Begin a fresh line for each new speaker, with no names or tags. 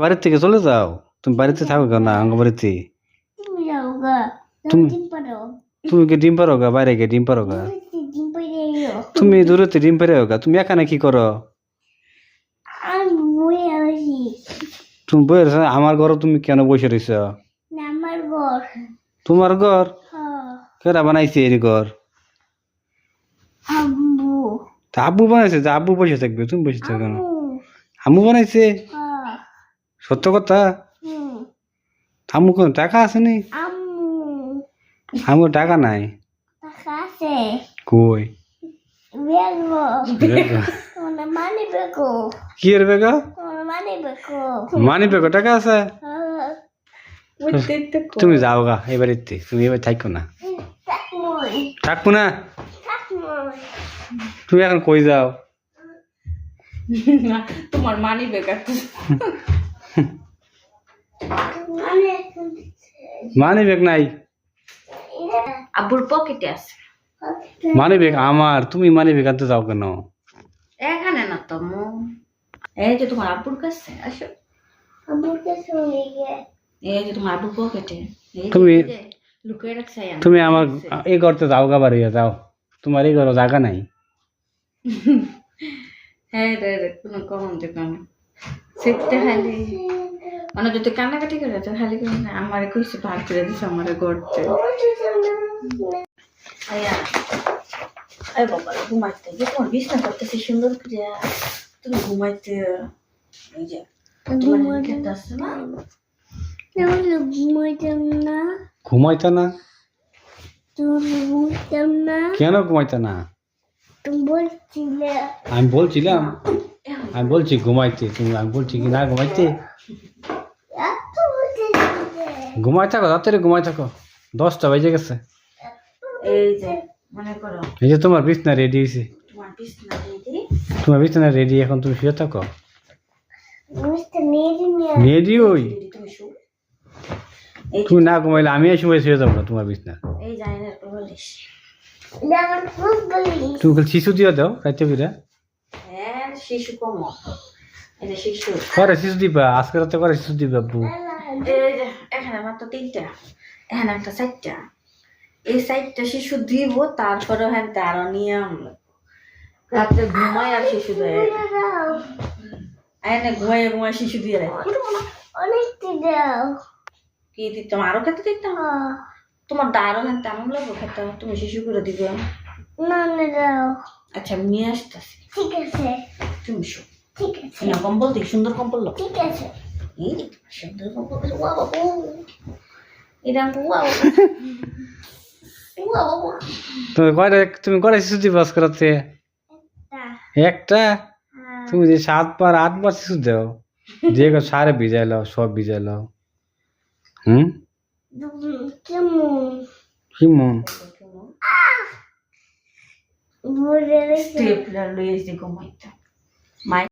বাড়ির থেকে চলে যাও, তুমি বাড়িতে থাকো কেন না আঙ্গ বাড়িতে?
তুমি যাও গা,
তুমি
ডিম পারো।
তুমি কি ডিম পারো গা? বাইরে গিয়ে ডিম পারো গা?
ডিম পাইরে
তুমি দূরতে ডিম পারে গা? তুমি এখানে কি করো?
আমি বই আসি।
তুমি বই রয়েছ আমার ঘর, তুমি কেন বসে রয়েছ?
না আমার ঘর।
তোমার ঘর
হ্যাঁ,
কেরা বানাইছে এই ঘর?
আব্বু।
তা আব্বু বানাইছে, যে আব্বু বসে থাকবে তুমি বসে থাকো কেন?
আম্মু।
আম্মু বানাইছে?
হ্যাঁ,
সত্য কথা?
হুম।
আম্মু কোন টাকা আছে নি?
আম্মু।
আম্মু টাকা নাই।
টাকা আছে।
কই?
বেগো।
বেগো?
তোমার মানি বেগো।
কি এর বেগো?
তোমার মানি বেগো।
মানি বেগো টাকা আছে?
হ্যাঁ।
তুমি যাও গা এবার, তুমি এবার থাকো না।
থাকমই।
থাকবো না?
থাকমই।
তুমি এখন কই যাও?
তোমার মানি বেকার
মানে
মানি ব্যাগ নাই?
আব্বুর পকেটে আছে।
মানি ব্যাগ আমার, তুমি মানি ব্যাগ আনতে যাও কেন?
এখানে না তো মো, এই যে তোমার আব্বুর কাছে আসো,
আব্বুর কাছে নিয়ে গিয়ে
এই যে তোমার আব্বুর পকেটে
তুমি-
লুকিয়ে রাখছে।
তুমি আমার এই করতে যাও গা, বাড়ি যাও। তোমার এই ঘরে জায়গা নাই।
হ্যাঁ রে রে, কোনো কমন দোকান শিখতে খালি মানে যদি কান্নাকাটি করে তো খালি করে না আমার কইছে ভাগ করে দিছে আমার গড়তে। আয়া আয় বাবা ঘুমাইতে যে তোমার বিছনা করতেছে সুন্দর করে, তুমি ঘুমাইতে এই যে তোমার খেতে আসছে না।
তাহলে ঘুমাইতাম না।
ঘুমাইতা না?
তুমি ঘুমাইতাম না।
কেন ঘুমাইতা না?
তুমি বলছিলে
আমি বলছিলাম, আমি বলছি ঘুমাইতে, আমি বলছি কি না ঘুমাইতে?
এত বলছিলে।
ঘুমাই থাকো, তাড়াতাড়ি ঘুমাই থাকো, 10টা বেজে গেছে।
এই যে মনে করো
এই যে তোমার বিছনা রেডি হয়েছে,
তোমার বিছনা রেডি।
তোমার বিছনা রেডি, এখন তুমি শুয়ে থাকো।
মিস্টার মেরিনিয়া।
রেডি ওই
তুমি শু,
তুমি না ঘুমাইলে আমি এই সময় শুয়ে যাবো না তোমার বিছনা।
এই জাইনের বলিস
আমার ফুটবলি।
তুমি খালি শিশু দিয়ে দাও খাইতে ফিরে।
হ্যাঁ শিশু কম, এই যে শিশু
করে শিশু দিবা, আজকে রাতে করে শিশু দিবা আব্বু।
এই যে এখানে মাত্র 3টা, এখানে একটা 4টা, এই 4টা শিশু দিব। তারপরে হ্যাঁ আরো নিয়ম রাতে ঘুমায় আর শিশু দেয়, এনে ঘুমায় ঘুমায় শিশু দিয়ে দেয়।
অনেকটি দাও।
কি দিতাম আরো খেতে দিতাম, তোমার আরো হ্যাঁ তেমন লাগবে খেতে, তুমি শিশু করে দিবে।
না না দাও।
আচ্ছা আমি নিয়ে আসতেছি,
ঠিক আছে।
তুমি শো।
ঠিক আছে।
না কম্বল দিই, সুন্দর কম্বল লো।
ঠিক আছে।
এই সুন্দর কম্বল, ওয়া বাবু এটা ওয়া ওয়া বাবু।
তুমি করে শিশু দিবা আজকে রাতে? একটা? তুমি যে 7বার 8বার শিশু দাও, দিয়ে সারে ভিজাই লাও, সব ভিজাই লাও।
কেমন?
কি মন?
বুঝে
স্টেপলার লইয়ে ঘুমাইতাম।